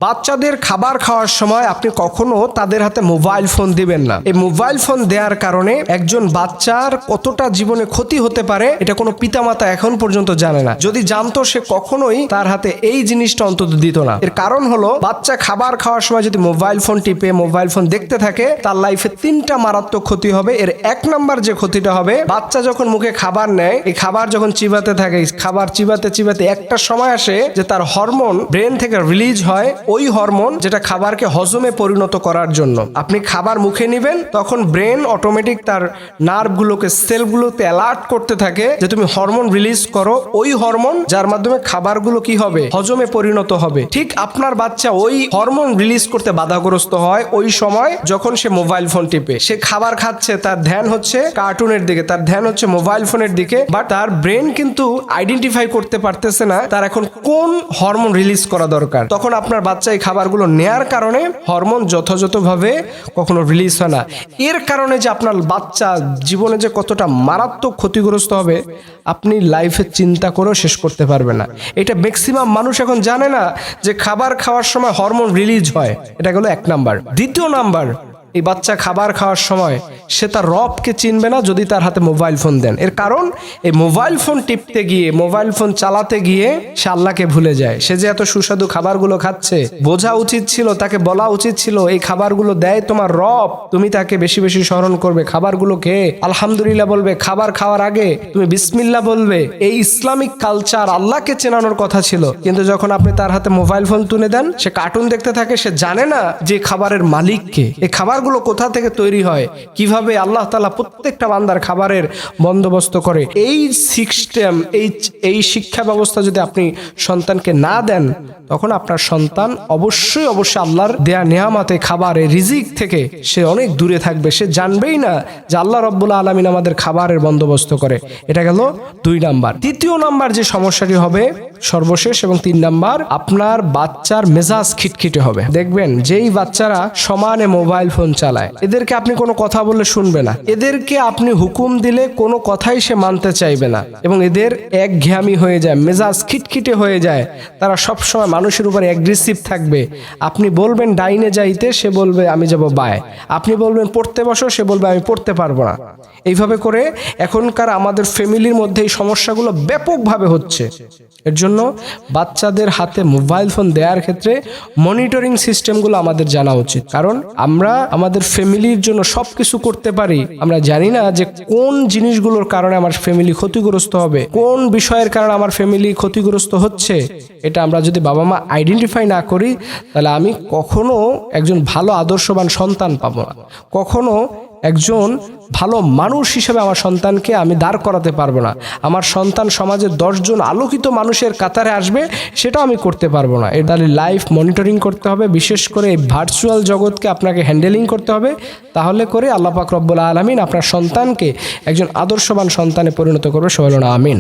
বাচ্চাদের খাবার খাওয়ার সময় আপনি কখনো তাদের হাতে মোবাইল ফোন দিবেন না। এই মোবাইল ফোন দেওয়ার কারণে একজন বাচ্চার কতটা জীবনে ক্ষতি হতে পারে এটা কোনো পিতামাতা এখন পর্যন্ত জানে না। যদি জানতো সে কখনোই তার হাতে এই জিনিসটা অন্তত দিত না। এর কারণ হলো বাচ্চা খাবার খাওয়ার সময় যদি মোবাইল ফোন টিপে মোবাইল ফোন দেখতে থাকে তার লাইফে 3টা মারাত্মক ক্ষতি হবে। এর 1 নাম্বার যে ক্ষতিটা হবে, বাচ্চা যখন মুখে খাবার নেয়, এই খাবার যখন চিবাতে থাকে, খাবার চিবাতে চিবাতে একটা সময় আসে যে তার হরমোন ব্রেন থেকে রিলিজ হয়, ওই হরমোন যেটা খাবারকে হজমে পরিণত করার জন্য। আপনি খাবার মুখে নেবেন, তখন ব্রেন অটোমেটিক তার নার্ভগুলোকে সেলগুলোতে অ্যালার্ট করতে থাকে যে তুমি হরমোন রিলিজ করো, ওই হরমোন যার মাধ্যমে খাবারগুলো কি হবে, হজমে পরিণত হবে। ঠিক আপনার বাচ্চা ওই হরমোন রিলিজ করতে বাধাগ্রস্ত হয় ওই সময় যখন সে মোবাইল ফোন টিপে। সে খাবার খাচ্ছে, তার ধ্যান হচ্ছে কার্টুনের দিকে, তার ধ্যান হচ্ছে মোবাইল ফোনের দিকে, বাট তার ব্রেন কিন্তু আইডেন্টিফাই করতে পারতেছে না তার এখন কোন হরমোন রিলিজ করা দরকার। তখন আপনার বাচ্চা এই খাবারগুলো নেয়ার কারণে হরমোন যথাযথভাবে কখনো রিলিজ হয় না। এর কারণে যে আপনার বাচ্চা জীবনে যে কতটা মারাত্মক ক্ষতিগ্রস্ত হবে আপনি লাইফে চিন্তা করেও শেষ করতে পারবেন না। এটা ম্যাক্সিমাম মানুষ এখন জানে না যে খাবার খাওয়ার সময় হরমোন রিলিজ হয়। এটা গেল 1 নাম্বার। দ্বিতীয় নাম্বার, এই বাচ্চা খাবার খাওয়ার সময় সে তার রবকে চিনবে না যদি তার হাতে মোবাইল ফোন দেন। এর কারণ এই মোবাইল ফোন টিপতে গিয়ে, মোবাইল ফোন চালাতে গিয়ে সে আল্লাহকে ভুলে যায়। সে যে এত সুস্বাদু খাবারগুলো খাচ্ছে, বোঝা উচিত ছিল, তাকে বলা উচিত ছিল এই খাবারগুলো দেয় তোমার রব, তুমি তাকে বেশি বেশি স্মরণ করবে, খাবারগুলো খেয়ে আলহামদুলিল্লাহ বলবে, খাবার খাওয়ার আগে তুমি বিসমিল্লাহ বলবে। এই ইসলামিক কালচার আল্লাহকে চেনানোর কথা ছিল, কিন্তু যখন আপনি তার হাতে মোবাইল ফোন তুলে দেন, সে কার্টুন দেখতে থাকে, সে জানে না যে খাবারের মালিককে, এই খাবারগুলো কোথা থেকে তৈরি হয়, কিভাবে আল্লাহ তাআলা প্রত্যেকটা বান্দার খাবারের বন্দোবস্ত করে। এই সিস্টেম, এই শিক্ষা ব্যবস্থা যদি আপনি সন্তানকে না দেন, তখন আপনার সন্তান অবশ্যই আল্লাহর দেয়া নেয়ামতে খাবারের রিজিক থেকে সে অনেক দূরে থাকবে। সে জানবেই না যে আল্লাহ রাব্বুল আলামিন আমাদের খাবারের বন্দোবস্ত করে। এটা গেল 2 নাম্বার। তৃতীয় নাম্বার যে সমস্যাটি হবে সর্বশেষ এবং 3 নাম্বার, আপনার বাচ্চার মেজাজ খিটখিটে হবে। দেখবেন যেই বাচ্চারা সমানে মোবাইল ফোন চালায়, এদেরকে আপনি কোনো কথা বললে শুনবে না, এদেরকে আপনি হুকুম দিলে কোনো কথাই সে মানতে চাইবে না, এবং এদের একঘেয়ামি হয়ে যায়, মেজাজ খিটখিটে হয়ে যায়। তারা সবসময় মানুষের উপরে অ্যাগ্রেসিভ থাকবে। আপনি বলবেন ডাইনে যাইতে, সে বলবে আমি যাব বায়ে। আপনি বলবেন পড়তে বসো, সে বলবে আমি পড়তে পারবো না। এইভাবে করে এখনকার আমাদের ফ্যামিলির মধ্যে এই সমস্যাগুলো ব্যাপকভাবে হচ্ছে। এর জন্য বাচ্চাদের হাতে মোবাইল ফোন দেওয়ার ক্ষেত্রে মনিটরিং সিস্টেমগুলো আমাদের জানা উচিত। কারণ আমরা আমাদের ফ্যামিলির জন্য সবকিছু করতে পারি, আমরা জানি না যে কোন জিনিসগুলোর কারণে আমার ফ্যামিলি ক্ষতিগ্রস্ত হবে, কোন বিষয়ের কারণে আমার ফ্যামিলি ক্ষতিগ্রস্ত হচ্ছে। এটা আমরা যদি বাবা মা আইডেন্টিফাই না করি, তাহলে আমি কখনো একজন ভালো আদর্শবান সন্তান পাবো না, কখনো একজন ভালো মানুষ হিসেবে আমার সন্তানকে আমি দাঁড় করাতে পারবো না। আমার সন্তান সমাজের 10 জন আলোকিত মানুষের কাতারে আসবে, সেটাও আমি করতে পারবো না। এর তাহলে লাইফ মনিটরিং করতে হবে, বিশেষ করে এই ভার্চুয়াল জগৎকে আপনাকে হ্যান্ডেলিং করতে হবে। তাহলে করে আল্লাহ পাক রব্বুল আলামিন আপনার সন্তানকে একজন আদর্শবান সন্তানে পরিণত করবে। সবাই বলুন আমিন।